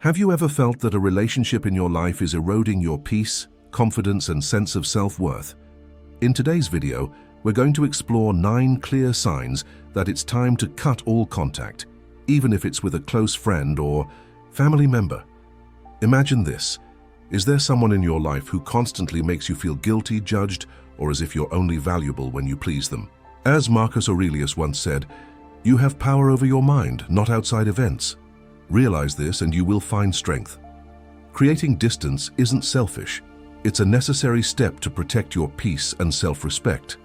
Have you ever felt that a relationship in your life is eroding your peace, confidence, and sense of self-worth? In today's video, we're going to explore 9 clear signs that it's time to cut all contact, even if it's with a close friend or family member. Imagine this. Is there someone in your life who constantly makes you feel guilty, judged, or as if you're only valuable when you please them? As Marcus Aurelius once said, "You have power over your mind, not outside events." Realize this and you will find strength. Creating distance isn't selfish. It's a necessary step to protect your peace and self-respect.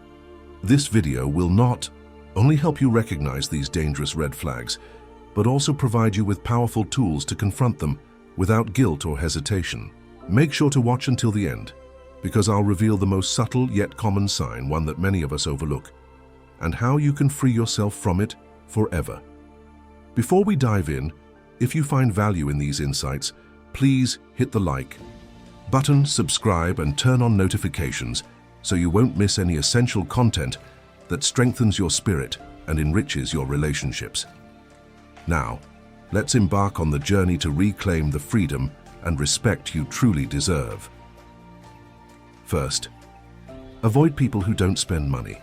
This video will not only help you recognize these dangerous red flags, but also provide you with powerful tools to confront them without guilt or hesitation. Make sure to watch until the end, because I'll reveal the most subtle yet common sign, one that many of us overlook, and how you can free yourself from it forever. Before we dive in, if you find value in these insights, please hit the like button, subscribe, and turn on notifications so you won't miss any essential content that strengthens your spirit and enriches your relationships. Now, let's embark on the journey to reclaim the freedom and respect you truly deserve. First, avoid people who don't spend money.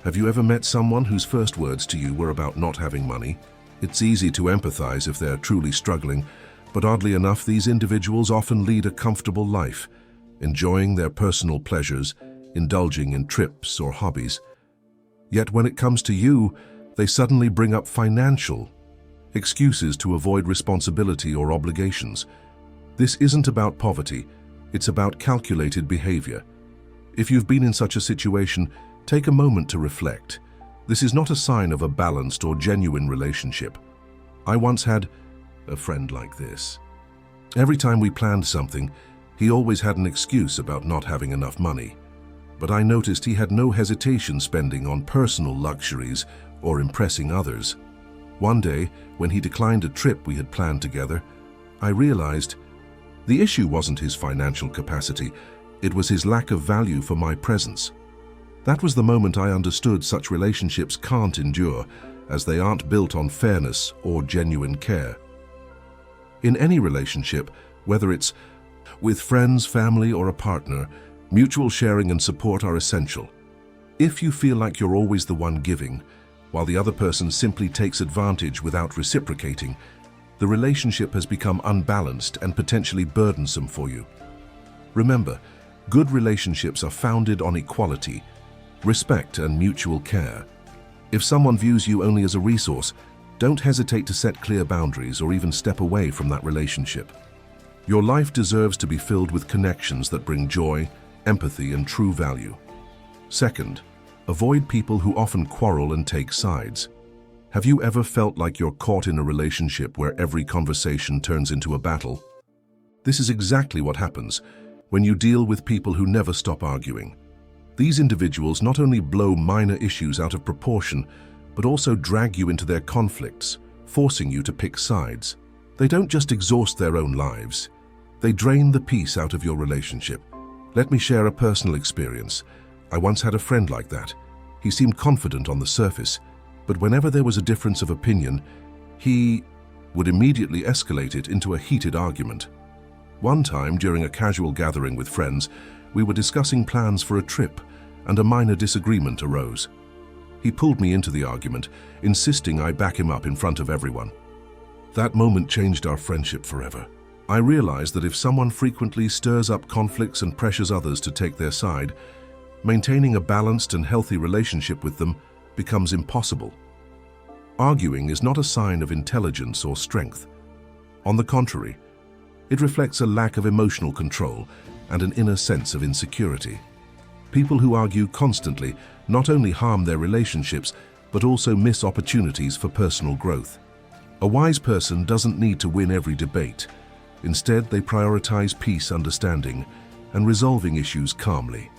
Have you ever met someone whose first words to you were about not having money? It's easy to empathize if they're truly struggling, but oddly enough, these individuals often lead a comfortable life, enjoying their personal pleasures, indulging in trips or hobbies. Yet when it comes to you, they suddenly bring up financial excuses to avoid responsibility or obligations. This isn't about poverty, it's about calculated behavior. If you've been in such a situation, take a moment to reflect. This is not a sign of a balanced or genuine relationship. I once had a friend like this. Every time we planned something, he always had an excuse about not having enough money. But I noticed he had no hesitation spending on personal luxuries or impressing others. One day, when he declined a trip we had planned together, I realized the issue wasn't his financial capacity, it was his lack of value for my presence. That was the moment I understood such relationships can't endure, as they aren't built on fairness or genuine care. In any relationship, whether it's with friends, family, or a partner, mutual sharing and support are essential. If you feel like you're always the one giving, while the other person simply takes advantage without reciprocating, the relationship has become unbalanced and potentially burdensome for you. Remember, good relationships are founded on equality, respect, and mutual care. If someone views you only as a resource, don't hesitate to set clear boundaries or even step away from that relationship. Your life deserves to be filled with connections that bring joy, empathy, and true value. Second, avoid people who often quarrel and take sides. Have you ever felt like you're caught in a relationship where every conversation turns into a battle? This is exactly what happens when you deal with people who never stop arguing. These individuals not only blow minor issues out of proportion, but also drag you into their conflicts, forcing you to pick sides. They don't just exhaust their own lives, they drain the peace out of your relationship. Let me share a personal experience. I once had a friend like that. He seemed confident on the surface, but whenever there was a difference of opinion, he would immediately escalate it into a heated argument. One time, during a casual gathering with friends, we were discussing plans for a trip, and a minor disagreement arose. He pulled me into the argument, insisting I back him up in front of everyone. That moment changed our friendship forever. I realized that if someone frequently stirs up conflicts and pressures others to take their side, maintaining a balanced and healthy relationship with them becomes impossible. Arguing is not a sign of intelligence or strength. On the contrary, it reflects a lack of emotional control and an inner sense of insecurity. People who argue constantly not only harm their relationships, but also miss opportunities for personal growth. A wise person doesn't need to win every debate. Instead, they prioritize peace, understanding, and resolving issues calmly.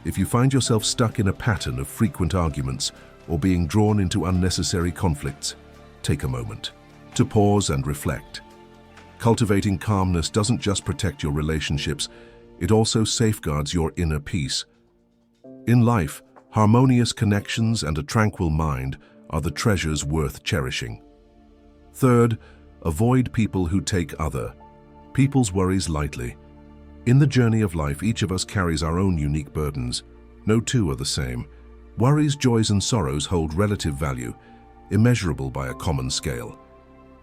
If you find yourself stuck in a pattern of frequent arguments or being drawn into unnecessary conflicts, take a moment to pause and reflect. Cultivating calmness doesn't just protect your relationships, it also safeguards your inner peace. In life, harmonious connections and a tranquil mind are the treasures worth cherishing. Third, avoid people who take other people's worries lightly. In the journey of life, each of us carries our own unique burdens. No two are the same. Worries, joys, and sorrows hold relative value, immeasurable by a common scale.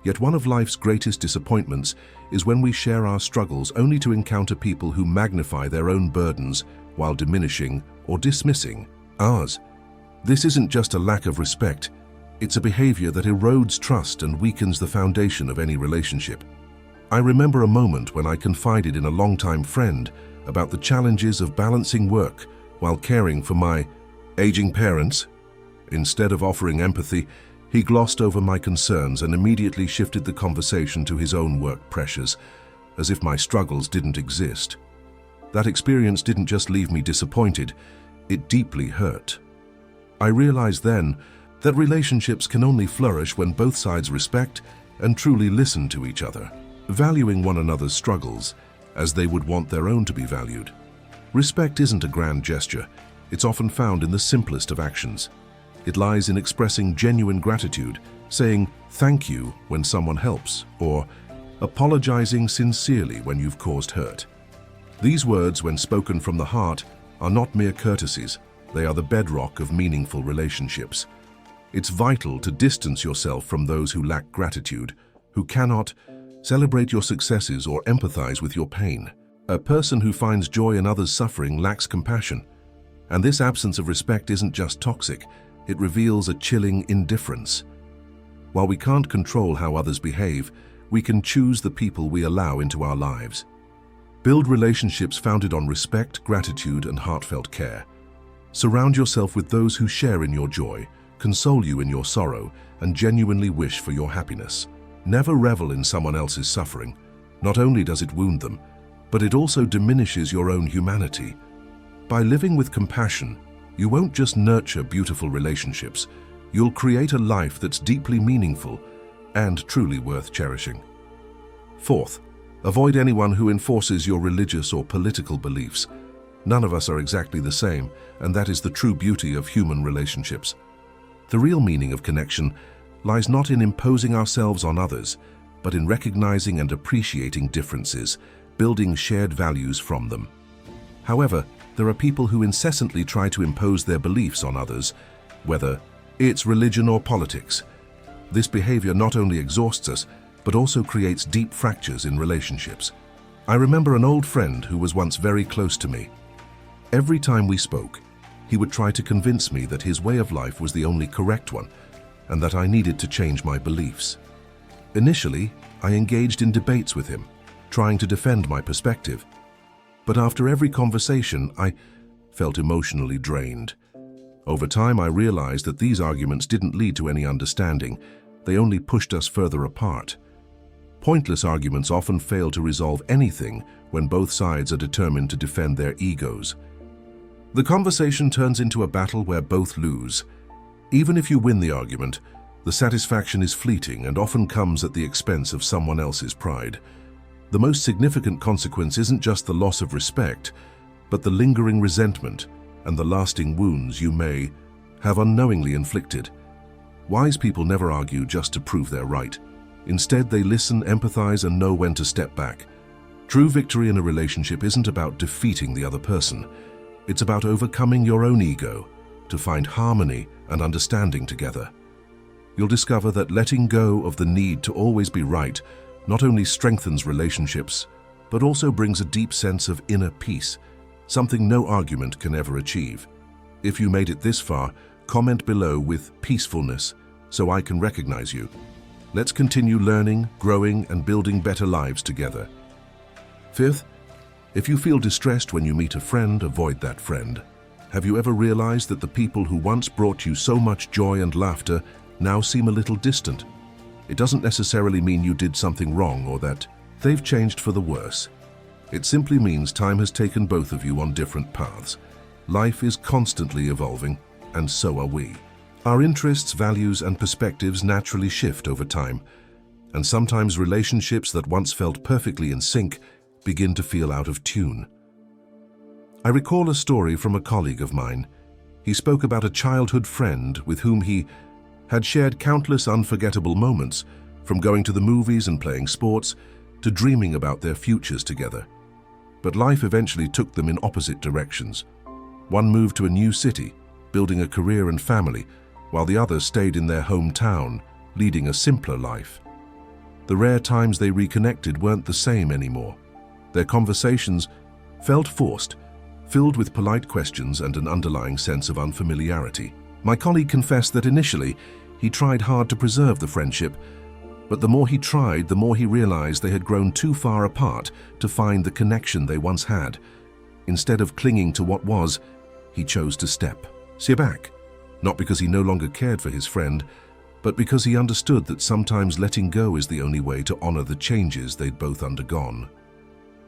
Yet one of life's greatest disappointments is when we share our struggles only to encounter people who magnify their own burdens while diminishing or dismissing ours. This isn't just a lack of respect, it's a behavior that erodes trust and weakens the foundation of any relationship. I remember a moment when I confided in a longtime friend about the challenges of balancing work while caring for my aging parents. Instead of offering empathy, he glossed over my concerns and immediately shifted the conversation to his own work pressures, as if my struggles didn't exist. That experience didn't just leave me disappointed, it deeply hurt. I realized then that relationships can only flourish when both sides respect and truly listen to each other, valuing one another's struggles as they would want their own to be valued. Respect isn't a grand gesture, it's often found in the simplest of actions. It lies in expressing genuine gratitude, saying thank you when someone helps, or apologizing sincerely when you've caused hurt. These words, when spoken from the heart, are not mere courtesies, they are the bedrock of meaningful relationships. It's vital to distance yourself from those who lack gratitude, who cannot celebrate your successes or empathize with your pain. A person who finds joy in others' suffering lacks compassion. And this absence of respect isn't just toxic, it reveals a chilling indifference. While we can't control how others behave, we can choose the people we allow into our lives. Build relationships founded on respect, gratitude, and heartfelt care. Surround yourself with those who share in your joy, console you in your sorrow, and genuinely wish for your happiness. Never revel in someone else's suffering. Not only does it wound them, but it also diminishes your own humanity. By living with compassion, you won't just nurture beautiful relationships, you'll create a life that's deeply meaningful and truly worth cherishing. Fourth, avoid anyone who enforces your religious or political beliefs. None of us are exactly the same, and that is the true beauty of human relationships. The real meaning of connection lies not in imposing ourselves on others, but in recognizing and appreciating differences, building shared values from them. However, there are people who incessantly try to impose their beliefs on others, whether it's religion or politics. This behavior not only exhausts us, but also creates deep fractures in relationships. I remember an old friend who was once very close to me. Every time we spoke, he would try to convince me that his way of life was the only correct one, and that I needed to change my beliefs. Initially, I engaged in debates with him, trying to defend my perspective. But after every conversation, I felt emotionally drained. Over time, I realized that these arguments didn't lead to any understanding. They only pushed us further apart. Pointless arguments often fail to resolve anything when both sides are determined to defend their egos. The conversation turns into a battle where both lose. Even if you win the argument, the satisfaction is fleeting and often comes at the expense of someone else's pride. The most significant consequence isn't just the loss of respect, but the lingering resentment and the lasting wounds you may have unknowingly inflicted. Wise people never argue just to prove they're right. Instead, they listen, empathize, and know when to step back. True victory in a relationship isn't about defeating the other person. It's about overcoming your own ego to find harmony and understanding together. You'll discover that letting go of the need to always be right not only strengthens relationships, but also brings a deep sense of inner peace, something no argument can ever achieve. If you made it this far, comment below with peacefulness so I can recognize you. Let's continue learning, growing, and building better lives together. Fifth, if you feel distressed when you meet a friend, avoid that friend. Have you ever realized that the people who once brought you so much joy and laughter now seem a little distant? It doesn't necessarily mean you did something wrong or that they've changed for the worse. It simply means time has taken both of you on different paths. Life is constantly evolving, and so are we. Our interests, values, and perspectives naturally shift over time, and sometimes relationships that once felt perfectly in sync begin to feel out of tune. I recall a story from a colleague of mine. He spoke about a childhood friend with whom he had shared countless unforgettable moments, from going to the movies and playing sports to dreaming about their futures together. But life eventually took them in opposite directions. One moved to a new city, building a career and family, while the other stayed in their hometown, leading a simpler life. The rare times they reconnected weren't the same anymore. Their conversations felt forced, filled with polite questions and an underlying sense of unfamiliarity. My colleague confessed that initially he tried hard to preserve the friendship, but the more he tried, the more he realized they had grown too far apart to find the connection they once had. Instead of clinging to what was, he chose to step back, not because he no longer cared for his friend, but because he understood that sometimes letting go is the only way to honor the changes they'd both undergone.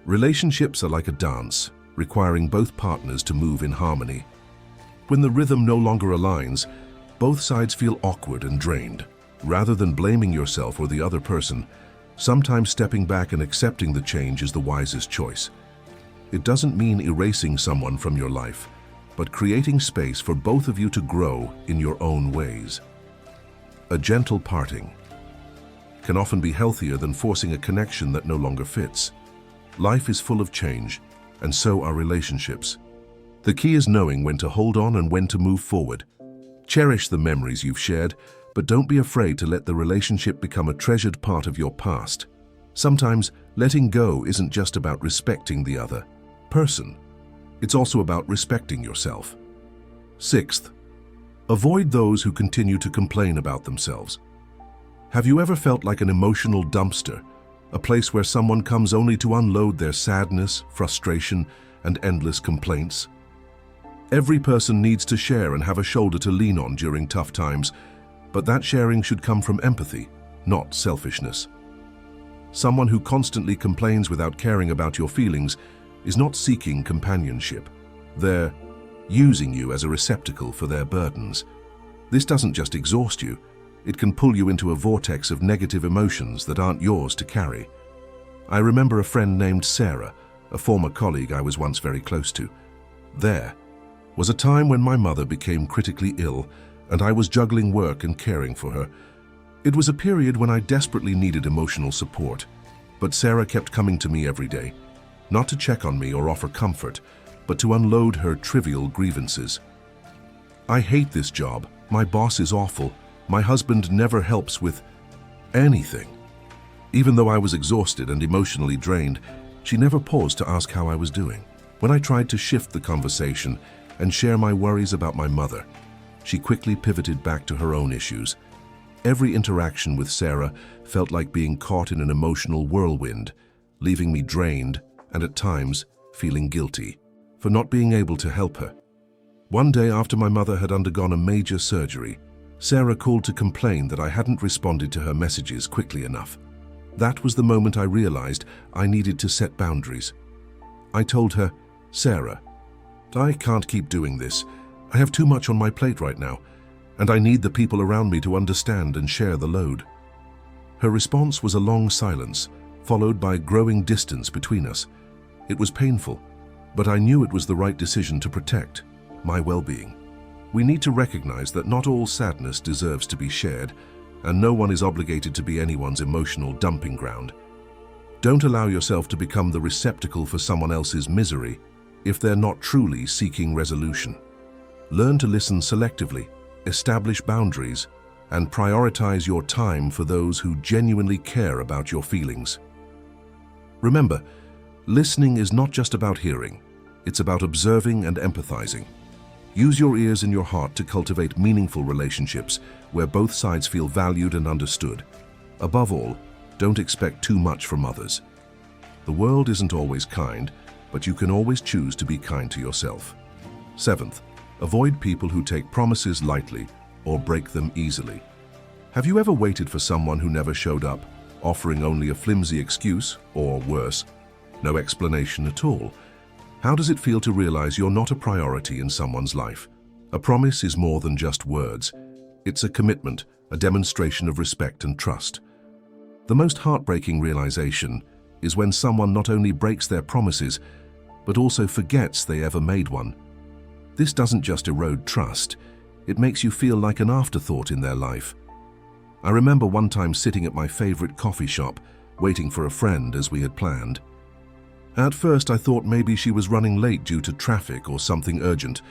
Relationships are like a dance, requiring both partners to move in harmony. When the rhythm no longer aligns, both sides feel awkward and drained. Rather than blaming yourself or the other person, sometimes stepping back and accepting the change is the wisest choice. It doesn't mean erasing someone from your life, but creating space for both of you to grow in your own ways. A gentle parting can often be healthier than forcing a connection that no longer fits. Life is full of change, and so are relationships. The key is knowing when to hold on and when to move forward. Cherish the memories you've shared, but don't be afraid to let the relationship become a treasured part of your past. Sometimes letting go isn't just about respecting the other person. It's also about respecting yourself. Sixth, avoid those who continue to complain about themselves. Have you ever felt like an emotional dumpster, a place where someone comes only to unload their sadness, frustration, and endless complaints? Every person needs to share and have a shoulder to lean on during tough times, but that sharing should come from empathy, not selfishness. Someone who constantly complains without caring about your feelings is not seeking companionship. They're using you as a receptacle for their burdens. This doesn't just exhaust you, it can pull you into a vortex of negative emotions that aren't yours to carry. I remember a friend named Sarah, a former colleague I was once very close to. There was a time when my mother became critically ill, and I was juggling work and caring for her. It was a period when I desperately needed emotional support, but Sarah kept coming to me every day, not to check on me or offer comfort, but to unload her trivial grievances. I hate this job, my boss is awful, my husband never helps with anything. Even though I was exhausted and emotionally drained, she never paused to ask how I was doing. When I tried to shift the conversation and share my worries about my mother, she quickly pivoted back to her own issues. Every interaction with Sarah felt like being caught in an emotional whirlwind, leaving me drained and at times feeling guilty for not being able to help her. One day after my mother had undergone a major surgery, Sarah called to complain that I hadn't responded to her messages quickly enough. That was the moment I realized I needed to set boundaries. I told her, "Sarah, I can't keep doing this. I have too much on my plate right now, and I need the people around me to understand and share the load." Her response was a long silence, followed by growing distance between us. It was painful, but I knew it was the right decision to protect my well-being. We need to recognize that not all sadness deserves to be shared, and no one is obligated to be anyone's emotional dumping ground. Don't allow yourself to become the receptacle for someone else's misery if they're not truly seeking resolution. Learn to listen selectively, establish boundaries, and prioritize your time for those who genuinely care about your feelings. Remember, listening is not just about hearing, it's about observing and empathizing. Use your ears and your heart to cultivate meaningful relationships where both sides feel valued and understood. Above all, don't expect too much from others. The world isn't always kind, but you can always choose to be kind to yourself. Seventh, avoid people who take promises lightly or break them easily. Have you ever waited for someone who never showed up, offering only a flimsy excuse, or worse, no explanation at all? How does it feel to realize you're not a priority in someone's life? A promise is more than just words. It's a commitment, a demonstration of respect and trust. The most heartbreaking realization is when someone not only breaks their promises, but also forgets they ever made one. This doesn't just erode trust, it makes you feel like an afterthought in their life. I remember one time sitting at my favorite coffee shop, waiting for a friend as we had planned. At first I thought maybe she was running late due to traffic or something urgent,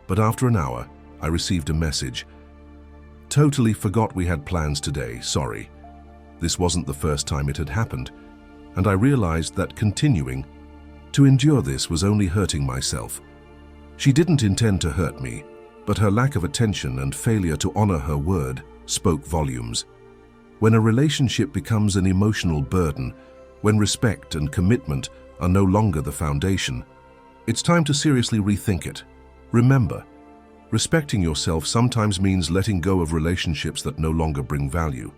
but after an hour, I received a message. "Totally forgot we had plans today, sorry." This wasn't the first time it had happened, and I realized that continuing to endure this was only hurting myself. She didn't intend to hurt me, but her lack of attention and failure to honor her word spoke volumes. When a relationship becomes an emotional burden, when respect and commitment are no longer the foundation, it's time to seriously rethink it. Remember, respecting yourself sometimes means letting go of relationships that no longer bring value.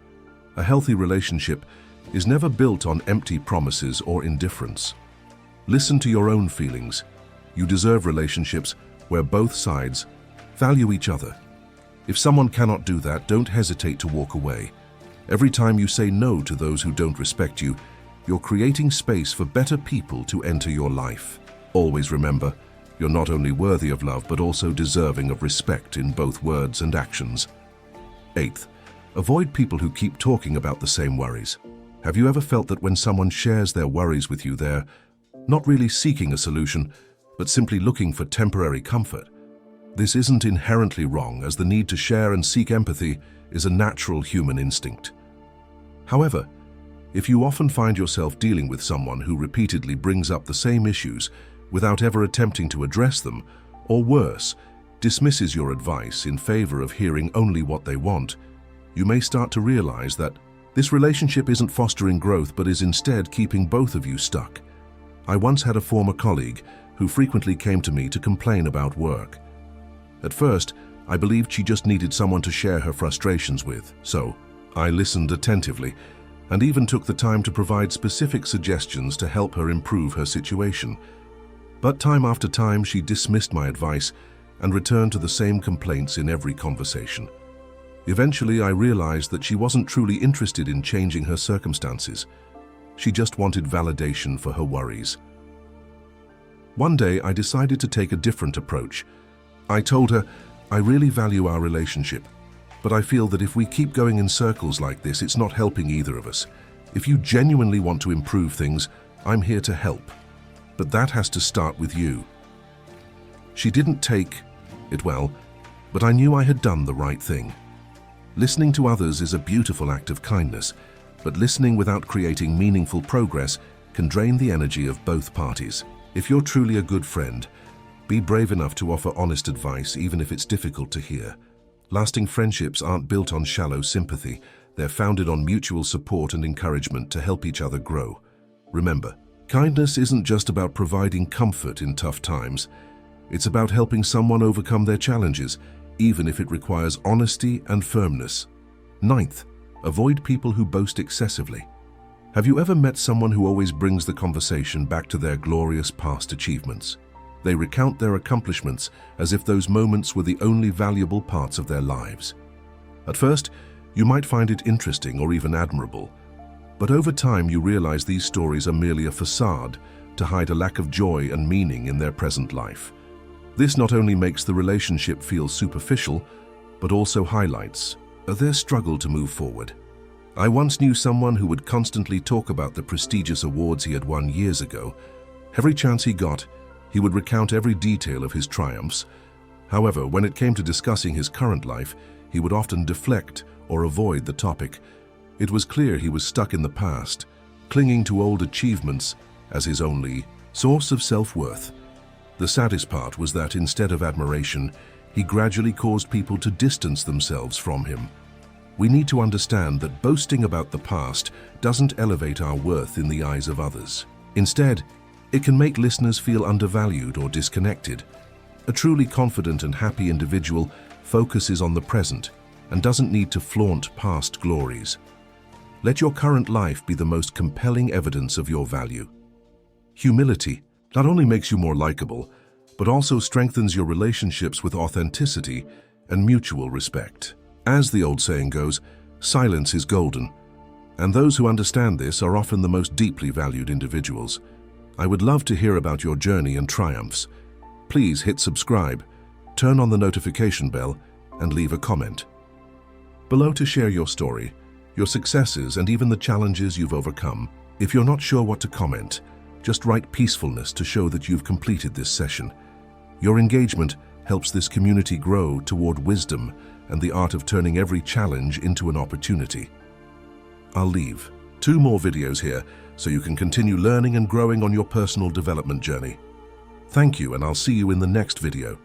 A healthy relationship is never built on empty promises or indifference. Listen to your own feelings. You deserve relationships where both sides value each other. If someone cannot do that, don't hesitate to walk away. Every time you say no to those who don't respect you, you're creating space for better people to enter your life. Always remember, you're not only worthy of love, but also deserving of respect in both words and actions. 8th, avoid people who keep talking about the same worries. Have you ever felt that when someone shares their worries with you, they're not really seeking a solution, but simply looking for temporary comfort? This isn't inherently wrong, as the need to share and seek empathy is a natural human instinct. However, if you often find yourself dealing with someone who repeatedly brings up the same issues without ever attempting to address them, or worse, dismisses your advice in favor of hearing only what they want, you may start to realize that this relationship isn't fostering growth, but is instead keeping both of you stuck. I once had a former colleague who frequently came to me to complain about work. At first, I believed she just needed someone to share her frustrations with, so I listened attentively and even took the time to provide specific suggestions to help her improve her situation. But time after time, she dismissed my advice and returned to the same complaints in every conversation. Eventually, I realized that she wasn't truly interested in changing her circumstances. She just wanted validation for her worries. One day, I decided to take a different approach. I told her, "I really value our relationship, but I feel that if we keep going in circles like this, it's not helping either of us. If you genuinely want to improve things, I'm here to help. But that has to start with you." She didn't take it well, but I knew I had done the right thing. Listening to others is a beautiful act of kindness, but listening without creating meaningful progress can drain the energy of both parties. If you're truly a good friend, be brave enough to offer honest advice, even if it's difficult to hear. Lasting friendships aren't built on shallow sympathy. They're founded on mutual support and encouragement to help each other grow. Remember, kindness isn't just about providing comfort in tough times. It's about helping someone overcome their challenges, even if it requires honesty and firmness. 9th, avoid people who boast excessively. Have you ever met someone who always brings the conversation back to their glorious past achievements? They recount their accomplishments as if those moments were the only valuable parts of their lives. At first, you might find it interesting or even admirable, but over time you realize these stories are merely a facade to hide a lack of joy and meaning in their present life. This not only makes the relationship feel superficial, but also highlights their struggle to move forward. I once knew someone who would constantly talk about the prestigious awards he had won years ago. Every chance he got, he would recount every detail of his triumphs. However, when it came to discussing his current life, he would often deflect or avoid the topic. It was clear he was stuck in the past, clinging to old achievements as his only source of self-worth. The saddest part was that instead of admiration, he gradually caused people to distance themselves from him. We need to understand that boasting about the past doesn't elevate our worth in the eyes of others. Instead, it can make listeners feel undervalued or disconnected. A truly confident and happy individual focuses on the present and doesn't need to flaunt past glories. Let your current life be the most compelling evidence of your value. Humility not only makes you more likable, but also strengthens your relationships with authenticity and mutual respect. As the old saying goes, silence is golden, and those who understand this are often the most deeply valued individuals. I would love to hear about your journey and triumphs. Please hit subscribe, turn on the notification bell, and leave a comment below to share your story. your successes, and even the challenges you've overcome. If you're not sure what to comment, just write peacefulness to show that you've completed this session. Your engagement helps this community grow toward wisdom and the art of turning every challenge into an opportunity. I'll leave 2 more videos here so you can continue learning and growing on your personal development journey. Thank you, and I'll see you in the next video.